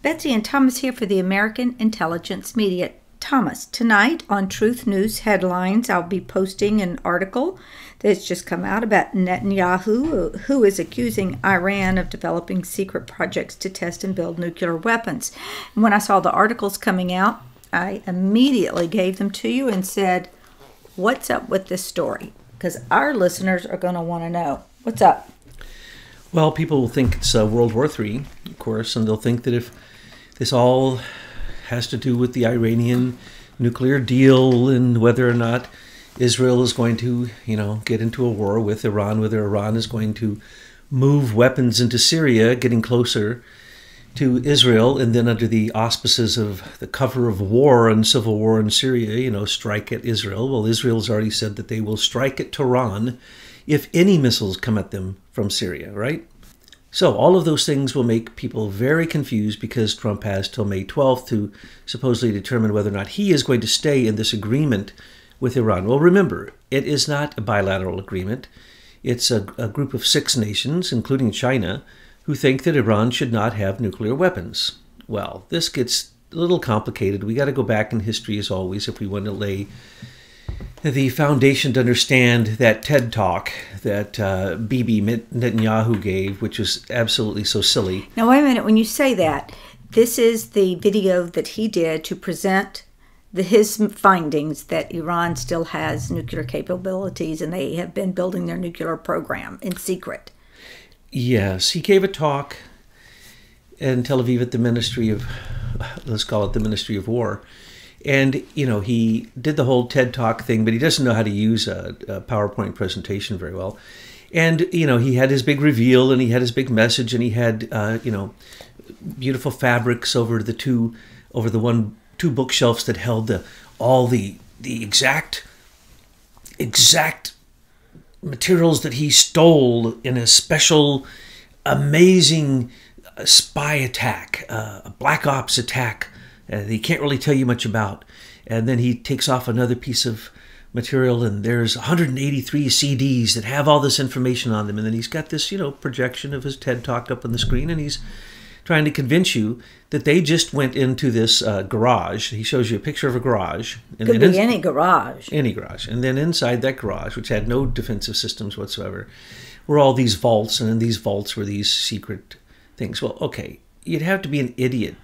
Betsy and Thomas here for the American Intelligence Media. Thomas, tonight on Truth News Headlines, I'll be posting an article that's just come out about Netanyahu, who is accusing Iran of developing secret projects to test and build nuclear weapons. And when I saw the articles coming out, I immediately gave them to you and said, what's up with this story? Because our listeners are going to want to know. What's up? Well, people will think it's World War III, of course, and they'll think that if this all has to do with the Iranian nuclear deal and whether or not Israel is going to, get into a war with Iran, whether Iran is going to move weapons into Syria, getting closer to Israel, and then under the auspices of the cover of war and civil war in Syria, strike at Israel. Well, Israel's already said that they will strike at Tehran if any missiles come at them from Syria, right? So all of those things will make people very confused because Trump has till May 12th to supposedly determine whether or not he is going to stay in this agreement with Iran. Well, remember, it is not a bilateral agreement. It's a group of 6 nations, including China, who think that Iran should not have nuclear weapons. Well, this gets a little complicated. We got to go back in history as always if we want to lay the foundation to understand that TED Talk that Bibi Netanyahu gave, which was absolutely so silly. Now, wait a minute. When you say that, this is the video that he did to present his findings that Iran still has nuclear capabilities and they have been building their nuclear program in secret. Yes, he gave a talk in Tel Aviv at the Ministry of, let's call it the Ministry of War. And, he did the whole TED Talk thing, but he doesn't know how to use a PowerPoint presentation very well. And, he had his big reveal and he had his big message and he had, beautiful fabrics over the two bookshelves that held all the exact materials that he stole in a special, amazing spy attack, a black ops attack. He can't really tell you much about. And then he takes off another piece of material and there's 183 CDs that have all this information on them. And then he's got this, projection of his TED Talk up on the screen and he's trying to convince you that they just went into this garage. He shows you a picture of a garage. And could be any garage. Any garage. And then inside that garage, which had no defensive systems whatsoever, were all these vaults. And in these vaults were these secret things. Well, okay, you'd have to be an idiot,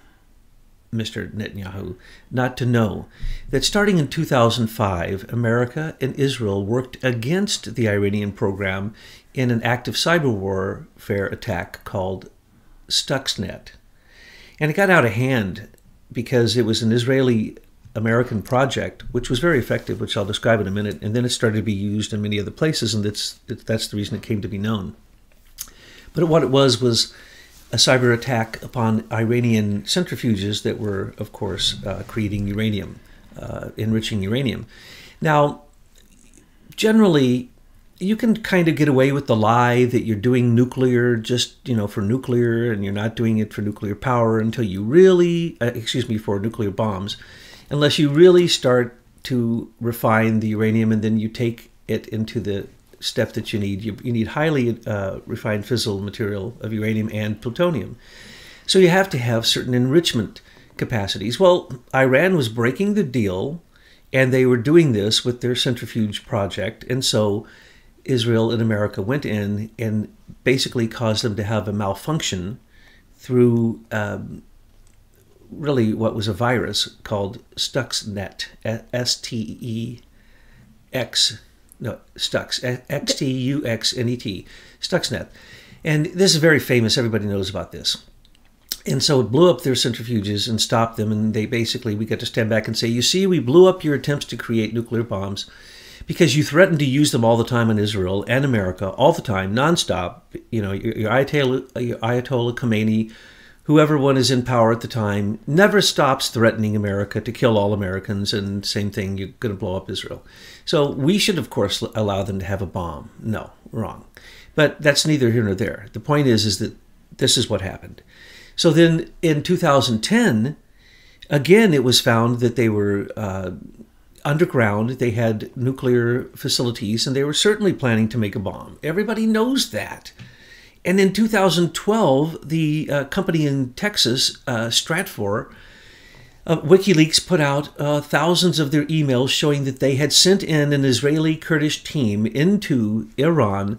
Mr. Netanyahu, not to know that starting in 2005, America and Israel worked against the Iranian program in an active cyber warfare attack called Stuxnet. And it got out of hand because it was an Israeli-American project, which was very effective, which I'll describe in a minute, and then it started to be used in many other places, and that's the reason it came to be known. But what it was a cyber attack upon Iranian centrifuges that were, of course, creating uranium, enriching uranium. Now, generally, you can kind of get away with the lie that you're doing nuclear just, for nuclear, and you're not doing it for nuclear power until you really, for nuclear bombs, unless you really start to refine the uranium and then you take it into the step that you need. You need highly refined fissile material of uranium and plutonium. So you have to have certain enrichment capacities. Well, Iran was breaking the deal, and they were doing this with their centrifuge project. And so Israel and America went in and basically caused them to have a malfunction through really what was a virus called Stuxnet, Stuxnet, Stuxnet. And this is very famous. Everybody knows about this. And so it blew up their centrifuges and stopped them. And we got to stand back and say, you see, we blew up your attempts to create nuclear bombs because you threatened to use them all the time on Israel and America, all the time, nonstop. Your Ayatollah Khomeini, whoever one is in power at the time, never stops threatening America to kill all Americans, and same thing, you're going to blow up Israel. So we should, of course, allow them to have a bomb. No, wrong. But that's neither here nor there. The point is that this is what happened. So then in 2010, again, it was found that they were underground. They had nuclear facilities, and they were certainly planning to make a bomb. Everybody knows that. And in 2012, the company in Texas, Stratfor, WikiLeaks put out thousands of their emails showing that they had sent in an Israeli Kurdish team into Iran,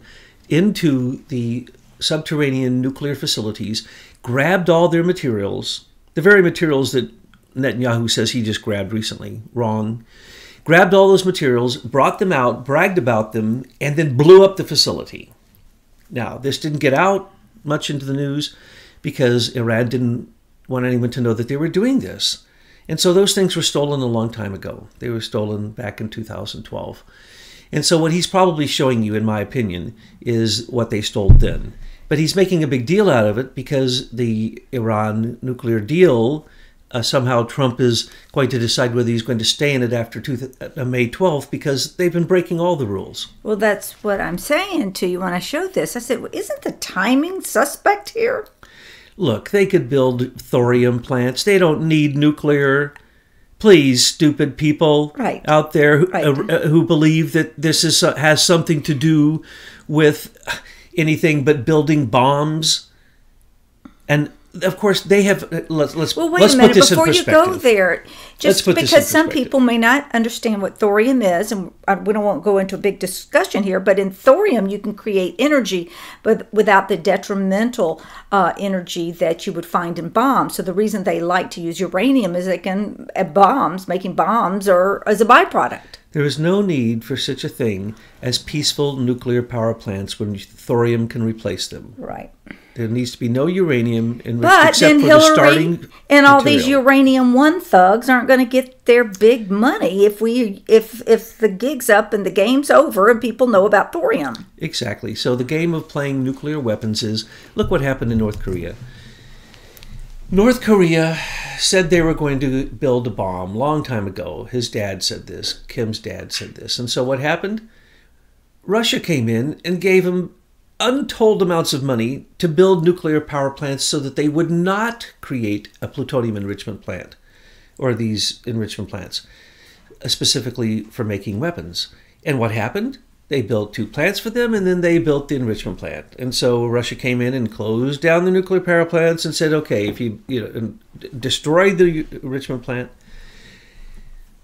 into the subterranean nuclear facilities, grabbed all their materials, the very materials that Netanyahu says he just grabbed recently. Wrong. Grabbed all those materials, brought them out, bragged about them, and then blew up the facility. Now, this didn't get out much into the news because Iran didn't want anyone to know that they were doing this. And so those things were stolen a long time ago. They were stolen back in 2012. And so what he's probably showing you, in my opinion, is what they stole then. But he's making a big deal out of it because the Iran nuclear deal, somehow Trump is going to decide whether he's going to stay in it after May 12th because they've been breaking all the rules. Well, that's what I'm saying to you when I showed this. I said, well, isn't the timing suspect here? Look, they could build thorium plants. They don't need nuclear. Please, stupid people out there who believe that this has something to do with anything but building bombs. And of course, they have. Let's wait a minute before you go there. Just because some people may not understand what thorium is, and we don't want to go into a big discussion here. But in thorium, you can create energy, but without the detrimental energy that you would find in bombs. So the reason they like to use uranium is they can making bombs, or as a byproduct. There is no need for such a thing as peaceful nuclear power plants when thorium can replace them. Right. There needs to be no uranium enriched but except then for Hillary the starting and all material. these uranium one thugs aren't going to get their big money if the gig's up and the game's over and people know about thorium. Exactly. So the game of playing nuclear weapons is, look what happened in North Korea. North Korea said they were going to build a bomb a long time ago. His dad said this. Kim's dad said this. And so what happened? Russia came in and gave him untold amounts of money to build nuclear power plants so that they would not create a plutonium enrichment plant, or these enrichment plants, specifically for making weapons. And what happened? They built 2 plants for them, and then they built the enrichment plant. And so Russia came in and closed down the nuclear power plants and said, okay, if you destroy the enrichment plant,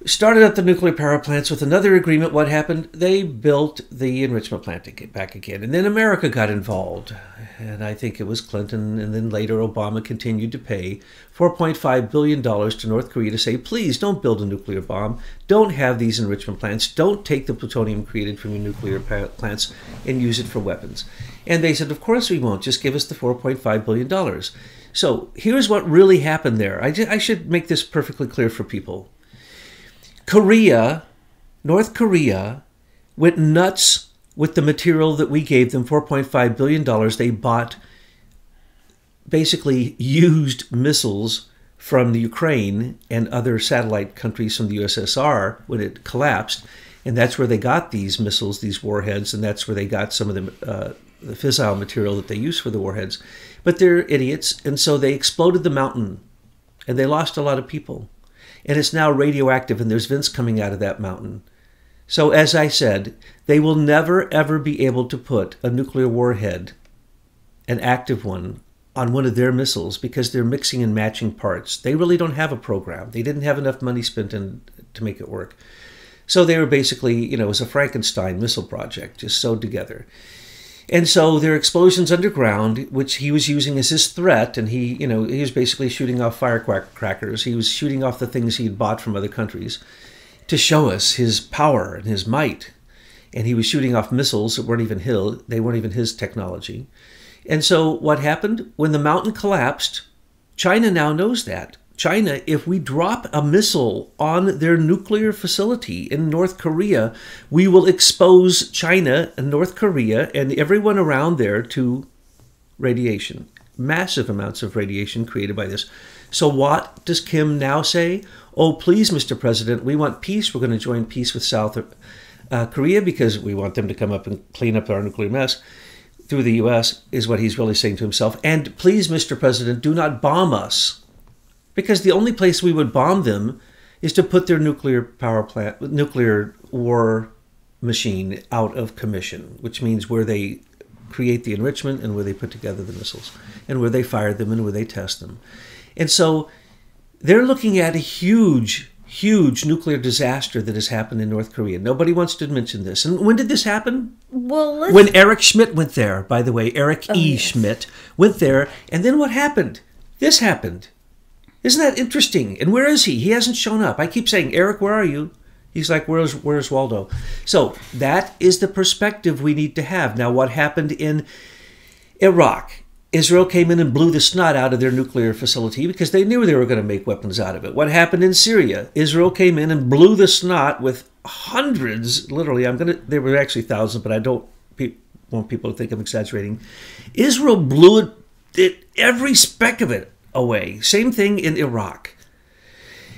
started up the nuclear power plants with another agreement. What happened? They built the enrichment plant to get back again. And then America got involved. And I think it was Clinton, and then later Obama continued to pay $4.5 billion to North Korea to say, please don't build a nuclear bomb. Don't have these enrichment plants. Don't take the plutonium created from your nuclear plants and use it for weapons. And they said, of course we won't. Just give us the $4.5 billion. So here's what really happened there. I should make this perfectly clear for people. North Korea, went nuts with the material that we gave them, $4.5 billion. They bought basically used missiles from the Ukraine and other satellite countries from the USSR when it collapsed. And that's where they got these missiles, these warheads, and that's where they got some of the fissile material that they use for the warheads. But they're idiots, and so they exploded the mountain, and they lost a lot of people. And it's now radioactive, and there's vents coming out of that mountain. So as I said, they will never, ever be able to put a nuclear warhead, an active one, on one of their missiles because they're mixing and matching parts. They really don't have a program. They didn't have enough money spent to make it work. So they were basically, it was a Frankenstein missile project, just sewed together. And so there are explosions underground, which he was using as his threat, and he was basically shooting off firecrackers. He was shooting off the things he had bought from other countries to show us his power and his might. And he was shooting off missiles that weren't even his technology. And so what happened? When the mountain collapsed, China now knows that. China, if we drop a missile on their nuclear facility in North Korea, we will expose China and North Korea and everyone around there to radiation, massive amounts of radiation created by this. So what does Kim now say? Oh, please, Mr. President, we want peace. We're going to join peace with South Korea because we want them to come up and clean up our nuclear mess through the U.S., is what he's really saying to himself. And please, Mr. President, do not bomb us. Because the only place we would bomb them is to put their nuclear war machine out of commission, which means where they create the enrichment and where they put together the missiles and where they fire them and where they test them. And so they're looking at a huge nuclear disaster that has happened in North Korea. Nobody wants to mention this. And when did this happen? Well, when Eric Schmidt went there, by the way. Eric Schmidt went there. And then what happened? This happened. Isn't that interesting? And where is he? He hasn't shown up. I keep saying, Eric, where are you? He's like, where's Waldo? So that is the perspective we need to have. Now, what happened in Iraq? Israel came in and blew the snot out of their nuclear facility because they knew they were going to make weapons out of it. What happened in Syria? Israel came in and blew the snot with hundreds, literally, there were actually thousands, but I don't want people to think I'm exaggerating. Israel blew it every speck of it away. Same thing in Iraq.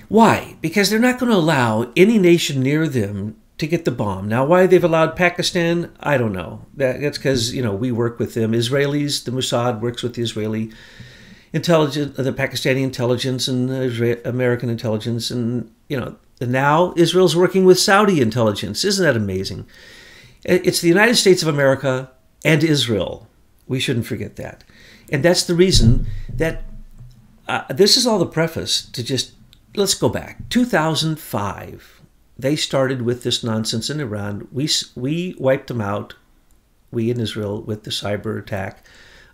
Why? Because they're not going to allow any nation near them to get the bomb. Now, why they've allowed Pakistan, I don't know. That's because, we work with them. Israelis, the Mossad works with the Israeli intelligence, the Pakistani intelligence and American intelligence. And, now Israel's working with Saudi intelligence. Isn't that amazing? It's the United States of America and Israel. We shouldn't forget that. And that's the reason that this is all the preface to just, let's go back. 2005. They started with this nonsense in Iran. We wiped them out, we in Israel, with the cyber attack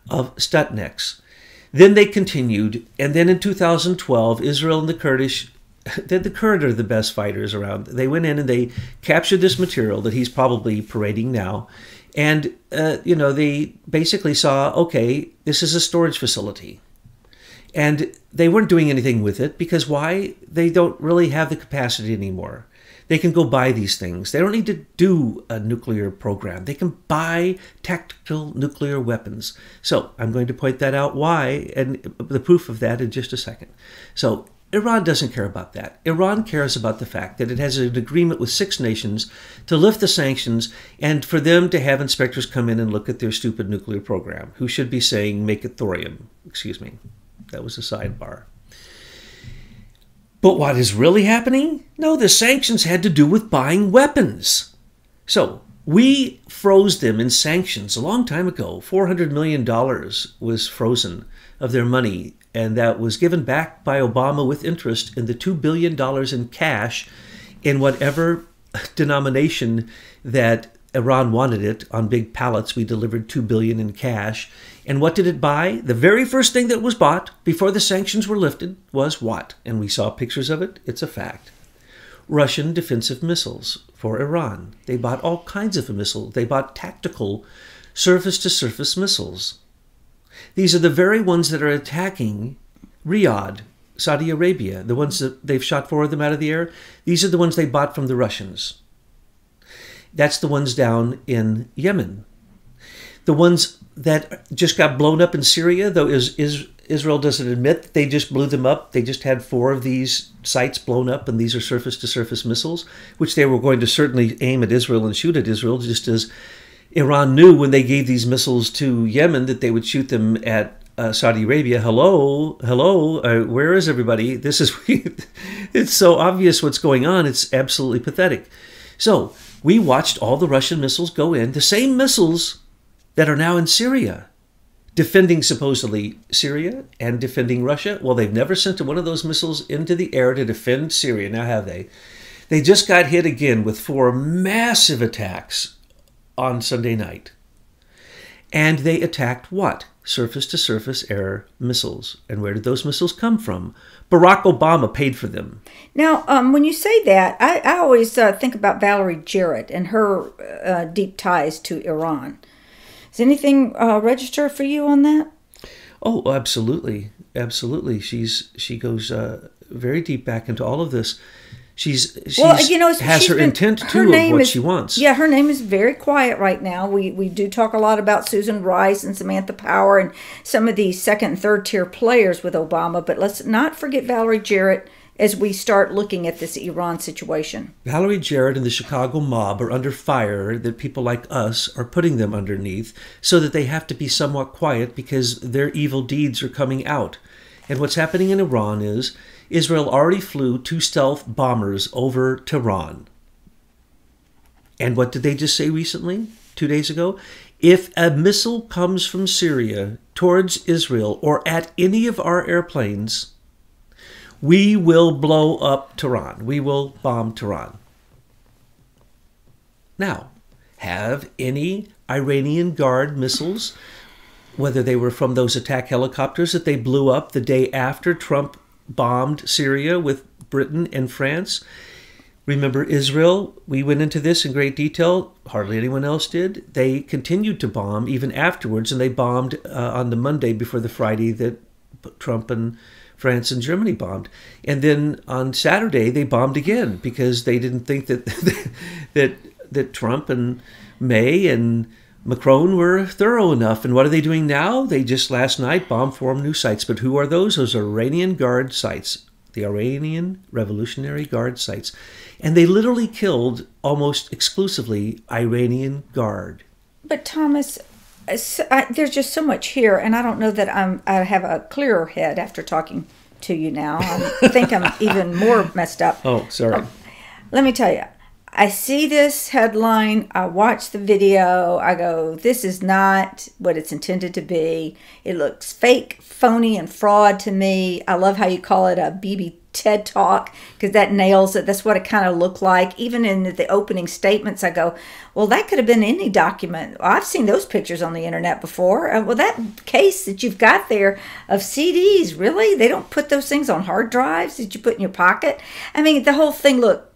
of Stuxnets. Then they continued, and then in 2012, Israel and the Kurdish, the Kurds are the best fighters around. They went in and they captured this material that he's probably parading now, and they basically saw, okay, this is a storage facility. And they weren't doing anything with it because why? They don't really have the capacity anymore. They can go buy these things. They don't need to do a nuclear program. They can buy tactical nuclear weapons. So I'm going to point that out why, and the proof of that in just a second. So Iran doesn't care about that. Iran cares about the fact that it has an agreement with 6 nations to lift the sanctions and for them to have inspectors come in and look at their stupid nuclear program, who should be saying, make it thorium. Excuse me. That was a sidebar. But what is really happening? No, the sanctions had to do with buying weapons. So we froze them in sanctions a long time ago. $400 million was frozen of their money, and that was given back by Obama with interest in the $2 billion in cash in whatever denomination that Iran wanted it. On big pallets, we delivered $2 billion in cash. And what did it buy? The very first thing that was bought before the sanctions were lifted was what? And we saw pictures of it. It's a fact. Russian defensive missiles for Iran. They bought all kinds of missiles. They bought tactical surface-to-surface missiles. These are the very ones that are attacking Riyadh, Saudi Arabia, the ones that they've shot 4 of them out of the air. These are the ones they bought from the Russians. That's the ones down in Yemen. The ones that just got blown up in Syria, though Israel doesn't admit that they just blew them up. They just had 4 of these sites blown up, and these are surface-to-surface missiles, which they were going to certainly aim at Israel and shoot at Israel, just as Iran knew when they gave these missiles to Yemen that they would shoot them at Saudi Arabia. Hello, where is everybody? It's so obvious what's going on. It's absolutely pathetic. So we watched all the Russian missiles go in, the same missiles that are now in Syria, defending supposedly Syria and defending Russia. Well, they've never sent one of those missiles into the air to defend Syria. Now have they? They just got hit again with 4 massive attacks on Sunday night. And they attacked what? Surface-to-surface air missiles. And where did those missiles come from? Barack Obama paid for them. Now, when you say that, I always think about Valerie Jarrett and her deep ties to Iran. Does anything register for you on that? Oh, absolutely. Absolutely. She goes very deep back into all of this. She's has her intent, too, of what she wants. Yeah, her name is very quiet right now. We do talk a lot about Susan Rice and Samantha Power and some of these 2nd and 3rd tier players with Obama, but let's not forget Valerie Jarrett as we start looking at this Iran situation. Valerie Jarrett and the Chicago mob are under fire that people like us are putting them underneath so that they have to be somewhat quiet because their evil deeds are coming out. And what's happening in Iran is Israel already flew 2 stealth bombers over Tehran. And what did they just say recently, 2 days ago? If a missile comes from Syria towards Israel or at any of our airplanes, we will blow up Tehran. We will bomb Tehran. Now, have any Iranian Guard missiles, whether they were from those attack helicopters that they blew up the day after Trump bombed Syria with Britain and France? Remember Israel? We went into this in great detail. Hardly anyone else did. They continued to bomb even afterwards, and they bombed on the Monday before the Friday that Trump and France and Germany bombed. And then on Saturday, they bombed again because they didn't think that that Trump and May and Macron were thorough enough. And what are they doing now? They just last night bombed 4 new sites. But who are those? Those are Iranian Guard sites, the Iranian Revolutionary Guard sites. And they literally killed almost exclusively Iranian Guard. But Thomas, there's just so much here, and I don't know that I have a clearer head after talking to you now. I think I'm even more messed up. Oh, sorry. Let me tell you. I see this headline, I watch the video, I go, this is not what it's intended to be. It looks fake, phony, and fraud to me. I love how you call it a BB TED Talk, because that nails it. That's what it kind of looked like. Even in the opening statements, I go, well, that could have been any document. Well, I've seen those pictures on the internet before. Well, that case that you've got there of CDs, really? They don't put those things on hard drives that you put in your pocket? I mean, the whole thing looked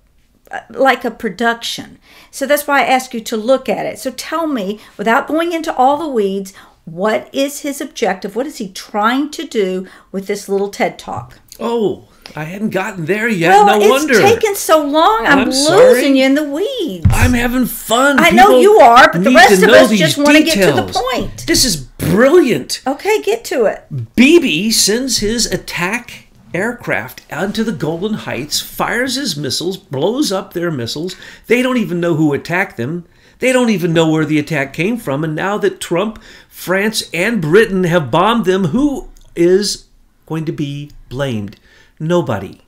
like a production. So that's why I ask you to look at it. So tell me, without going into all the weeds, what is his objective? What is he trying to do with this little TED Talk? Oh, I hadn't gotten there yet. Well, no wonder. It's taken so long. I'm losing you in the weeds. I'm having fun. I know you are, but the rest of us just want to get to the point. This is brilliant. Okay, get to it. Bibi sends his attack aircraft out to the Golan Heights, fires his missiles, blows up their missiles. They don't even know who attacked them. They don't even know where the attack came from. And now that Trump, France, and Britain have bombed them, who is going to be blamed? Nobody.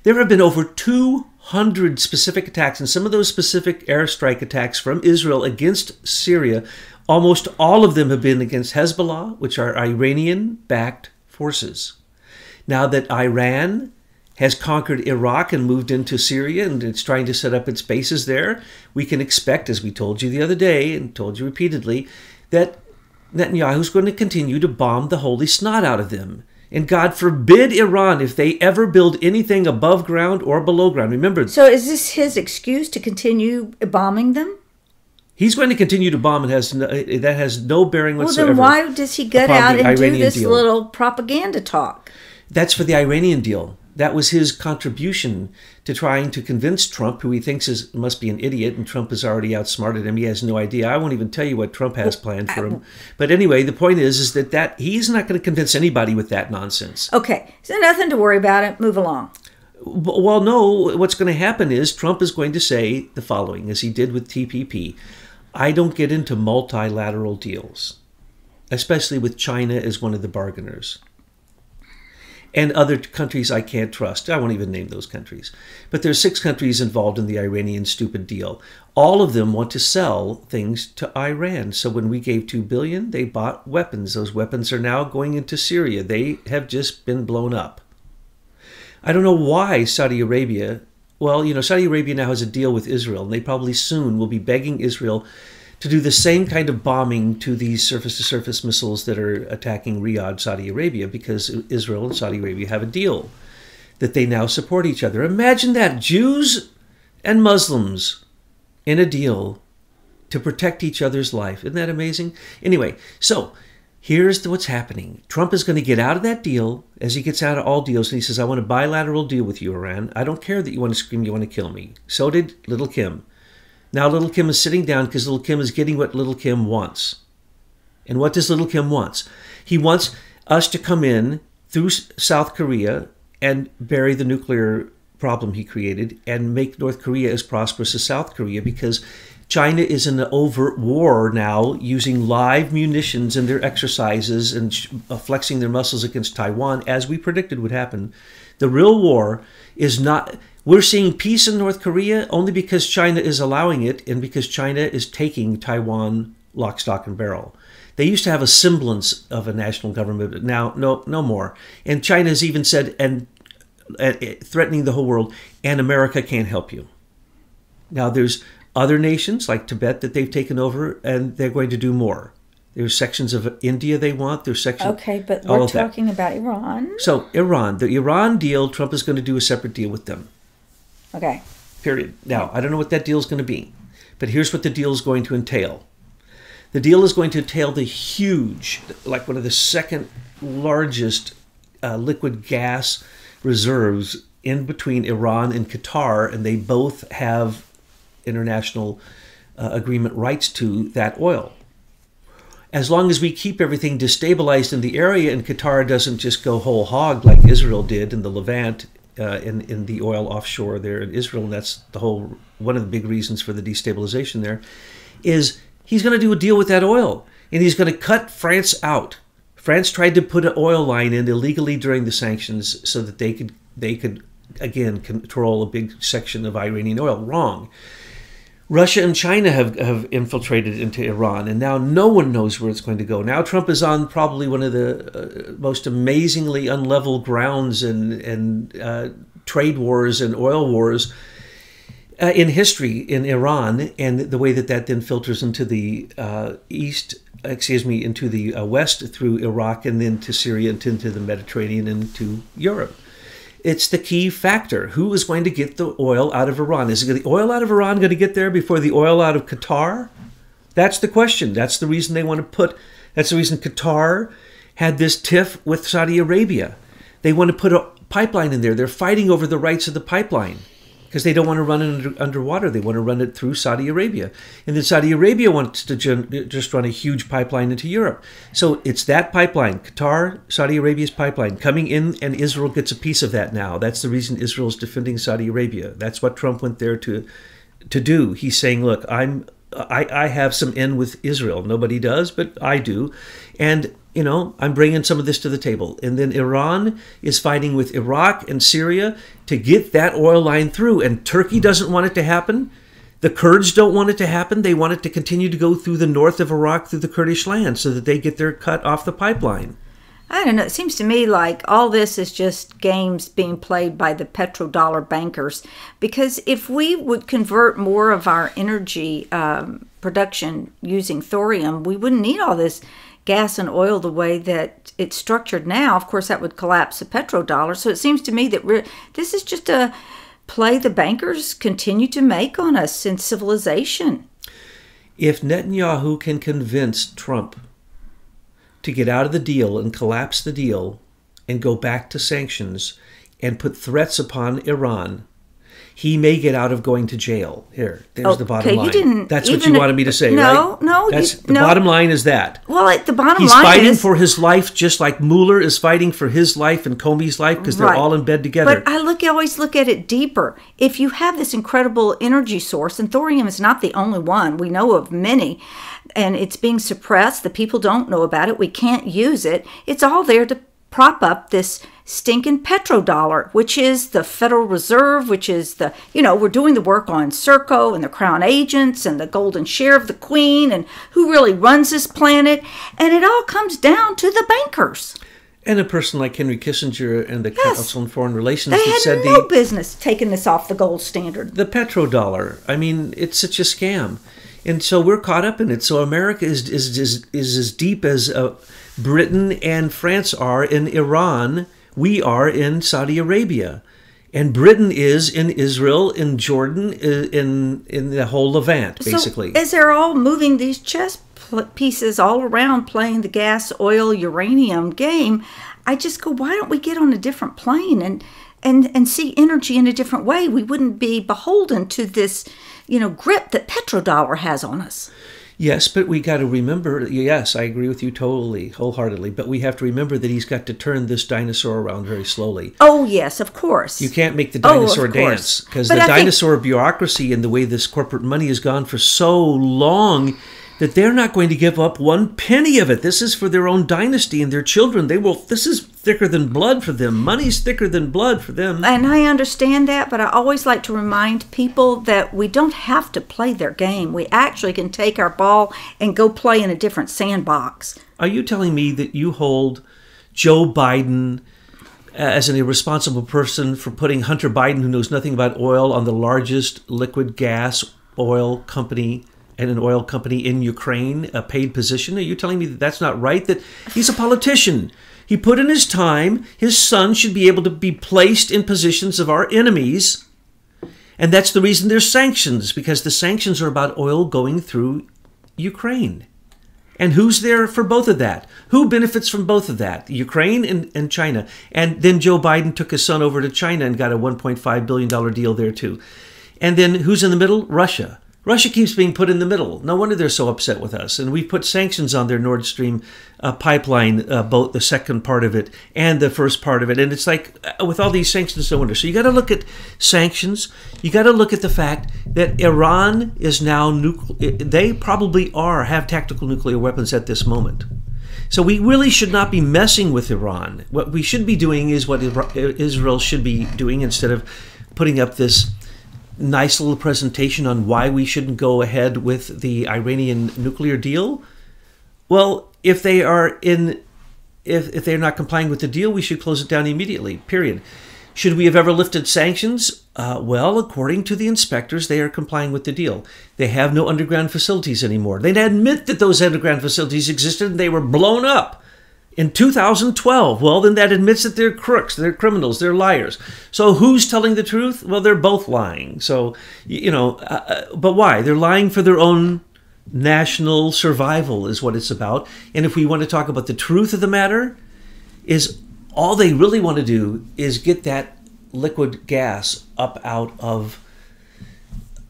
There have been over 200 specific attacks, and some of those specific airstrike attacks from Israel against Syria, almost all of them have been against Hezbollah, which are Iranian-backed forces. Now that Iran has conquered Iraq and moved into Syria and it's trying to set up its bases there, we can expect, as we told you the other day and told you repeatedly, that Netanyahu is going to continue to bomb the holy snot out of them. And God forbid Iran, if they ever build anything above ground or below ground. Remember. So is this his excuse to continue bombing them? He's going to continue to bomb. That has no bearing whatsoever. Well, then why does he get out and do this little propaganda talk? That's for the Iranian deal. That was his contribution to trying to convince Trump, who he thinks must be an idiot, and Trump has already outsmarted him. He has no idea. I won't even tell you what Trump has planned for him. But anyway, the point is that he's not going to convince anybody with that nonsense. Okay, so nothing to worry about it. Move along. Well, no, what's going to happen is Trump is going to say the following, as he did with TPP. I don't get into multilateral deals, especially with China as one of the bargainers. And other countries I can't trust. I won't even name those countries. But there's 6 countries involved in the Iranian stupid deal. All of them want to sell things to Iran. So when we gave $2 billion, they bought weapons. Those weapons are now going into Syria. They have just been blown up. I don't know why Saudi Arabia... Well, Saudi Arabia now has a deal with Israel, and they probably soon will be begging Israel to do the same kind of bombing to these surface-to-surface missiles that are attacking Riyadh, Saudi Arabia, because Israel and Saudi Arabia have a deal that they now support each other. Imagine that, Jews and Muslims in a deal to protect each other's life. Isn't that amazing? Anyway, so here's what's happening. Trump is going to get out of that deal as he gets out of all deals, and he says, I want a bilateral deal with you, Iran. I don't care that you want to scream, you want to kill me. So did Little Kim. Now Little Kim is sitting down because Little Kim is getting what Little Kim wants. And what does Little Kim want? He wants us to come in through South Korea and bury the nuclear problem he created and make North Korea as prosperous as South Korea, because China is in an overt war now, using live munitions in their exercises and flexing their muscles against Taiwan, as we predicted would happen. The real war is not... We're seeing peace in North Korea only because China is allowing it and because China is taking Taiwan lock, stock, and barrel. They used to have a semblance of a national government, but now no more. And China has even said, and threatening the whole world, and America can't help you. Now there's other nations like Tibet that they've taken over, and they're going to do more. There's sections of India they want. There's sections. Okay, but we're talking about Iran. So Iran, the Iran deal, Trump is going to do a separate deal with them. Okay. Period. Now, I don't know what that deal is going to be, but here's what the deal is going to entail. The deal is going to entail the huge, like one of the second largest liquid gas reserves in between Iran and Qatar, and they both have international agreement rights to that oil. As long as we keep everything destabilized in the area and Qatar doesn't just go whole hog like Israel did in the Levant, in the oil offshore there in Israel, and that's one of the big reasons for the destabilization there, is he's going to do a deal with that oil, and he's going to cut France out. France tried to put an oil line in illegally during the sanctions so that they could again control a big section of Iranian oil. Wrong. Russia and China have infiltrated into Iran, and now no one knows where it's going to go. Now Trump is on probably one of the most amazingly unlevel grounds and trade wars and oil wars in history in Iran, and the way that then filters into the into the west through Iraq and then to Syria and into the Mediterranean and to Europe. It's the key factor. Who is going to get the oil out of Iran? Is the oil out of Iran going to get there before the oil out of Qatar? That's the question. That's the reason that's the reason Qatar had this tiff with Saudi Arabia. They want to put a pipeline in there. They're fighting over the rights of the pipeline because they don't want to run it underwater. They want to run it through Saudi Arabia. And then Saudi Arabia wants to just run a huge pipeline into Europe. So it's that pipeline, Qatar, Saudi Arabia's pipeline, coming in, and Israel gets a piece of that now. That's the reason Israel is defending Saudi Arabia. That's what Trump went there to do. He's saying, look, I have some in with Israel. Nobody does, but I do. And I'm bringing some of this to the table. And then Iran is fighting with Iraq and Syria to get that oil line through. And Turkey doesn't want it to happen. The Kurds don't want it to happen. They want it to continue to go through the north of Iraq, through the Kurdish land, so that they get their cut off the pipeline. I don't know. It seems to me like all this is just games being played by the petrodollar bankers. Because if we would convert more of our energy production using thorium, we wouldn't need all this gas and oil the way that it's structured now. Of course, that would collapse the petrodollar. So it seems to me that this is just a play the bankers continue to make on us in civilization. If Netanyahu can convince Trump to get out of the deal and collapse the deal and go back to sanctions and put threats upon Iran, he may get out of going to jail. There's the bottom line. That's what you wanted me to say, right? No. The bottom line is that. Well, the bottom line is... He's fighting for his life just like Mueller is fighting for his life and Comey's life because they're all in bed together. But I always look at it deeper. If you have this incredible energy source, and thorium is not the only one. We know of many, and it's being suppressed. The people don't know about it. We can't use it. It's all there to prop up this stinking petrodollar, which is the Federal Reserve, which is we're doing the work on Serco and the Crown Agents and the golden share of the Queen and who really runs this planet. And it all comes down to the bankers. And a person like Henry Kissinger and the Council on Foreign Relations that said had no business taking this off the gold standard. The petrodollar. I mean, it's such a scam. And so we're caught up in it. So America is as deep as Britain and France are in Iran. We are in Saudi Arabia. And Britain is in Israel, in Jordan, in the whole Levant, basically. So as they're all moving these chess pieces all around playing the gas, oil, uranium game, I just go, why don't we get on a different plane and see energy in a different way? We wouldn't be beholden to this, grip that petrodollar has on us. Yes, but we got to remember, yes, I agree with you totally, wholeheartedly, but we have to remember that he's got to turn this dinosaur around very slowly. Oh, yes, of course. You can't make the dinosaur dance, because the dinosaur bureaucracy and the way this corporate money has gone for so long that they're not going to give up one penny of it. This is for their own dynasty and their children. This is thicker than blood for them. Money's thicker than blood for them. And I understand that, but I always like to remind people that we don't have to play their game. We actually can take our ball and go play in a different sandbox. Are you telling me that you hold Joe Biden as an irresponsible person for putting Hunter Biden, who knows nothing about oil, on the largest liquid gas oil company and an oil company in Ukraine, a paid position? Are you telling me that that's not right? That he's a politician. He put in his time. His son should be able to be placed in positions of our enemies. And that's the reason there's sanctions, because the sanctions are about oil going through Ukraine. And who's there for both of that? Who benefits from both of that? Ukraine and China. And then Joe Biden took his son over to China and got a $1.5 billion deal there too. And then who's in the middle? Russia. Russia keeps being put in the middle. No wonder they're so upset with us. And we've put sanctions on their Nord Stream pipeline, both the second part of it and the first part of it. And it's like, with all these sanctions, no wonder. So you got to look at sanctions. You got to look at the fact that Iran is now, they probably have tactical nuclear weapons at this moment. So we really should not be messing with Iran. What we should be doing is what Israel should be doing, instead of putting up this nice little presentation on why we shouldn't go ahead with the Iranian nuclear deal. Well, if they are if they're not complying with the deal, we should close it down immediately, period. Should we have ever lifted sanctions? Well, according to the inspectors, they are complying with the deal. They have no underground facilities anymore. They admit that those underground facilities existed and they were blown up in 2012. Well, then that admits that they're crooks, they're criminals, they're liars. So who's telling the truth? Well, they're both lying. So, but why? They're lying for their own national survival is what it's about. And if we want to talk about the truth of the matter, is all they really want to do is get that liquid gas up out of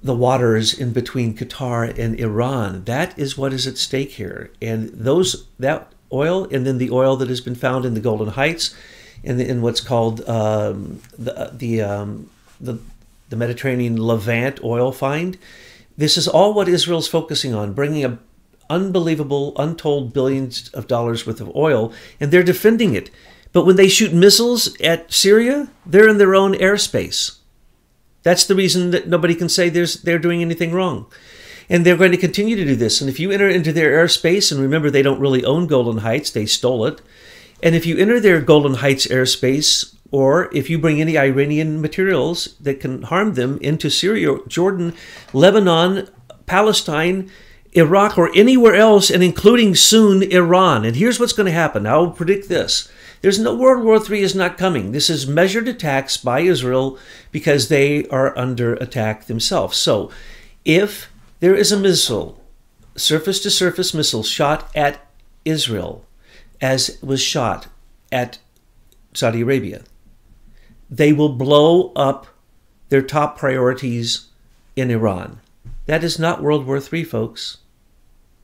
the waters in between Qatar and Iran. That is what is at stake here. And that oil, and then the oil that has been found in the Golden Heights, in what's called the Mediterranean Levant oil find. This is all what Israel's focusing on, bringing up unbelievable, untold billions of dollars worth of oil, and they're defending it. But when they shoot missiles at Syria, they're in their own airspace. That's the reason that nobody can say they're doing anything wrong. And they're going to continue to do this. And if you enter into their airspace, and remember, they don't really own Golden Heights, they stole it. And if you enter their Golden Heights airspace, or if you bring any Iranian materials that can harm them into Syria, Jordan, Lebanon, Palestine, Iraq, or anywhere else, and including soon Iran. And here's what's going to happen. I will predict this. There's no World War III is not coming. This is measured attacks by Israel because they are under attack themselves. So if there is a missile, surface-to-surface missile, shot at Israel, as was shot at Saudi Arabia, they will blow up their top priorities in Iran. That is not World War III, folks.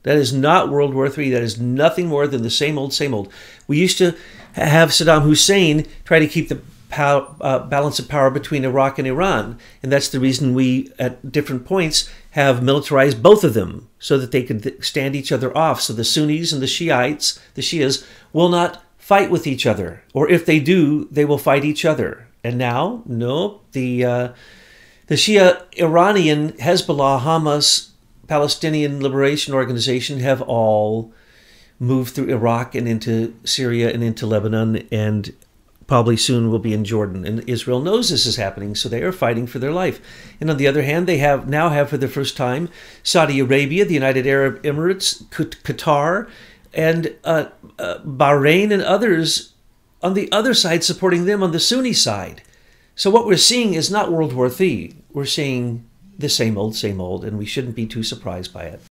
That is not World War III. That is nothing more than the same old, same old. We used to have Saddam Hussein try to keep the balance of power between Iraq and Iran. And that's the reason we, at different points, have militarized both of them so that they could stand each other off. So the Sunnis and the Shias will not fight with each other. Or if they do, they will fight each other. And now, no, the Shia Iranian, Hezbollah, Hamas, Palestinian Liberation Organization have all moved through Iraq and into Syria and into Lebanon, and probably soon will be in Jordan. And Israel knows this is happening, so they are fighting for their life. And on the other hand, they now have for the first time Saudi Arabia, the United Arab Emirates, Qatar, and Bahrain and others on the other side supporting them on the Sunni side. So what we're seeing is not World War III. We're seeing the same old, and we shouldn't be too surprised by it.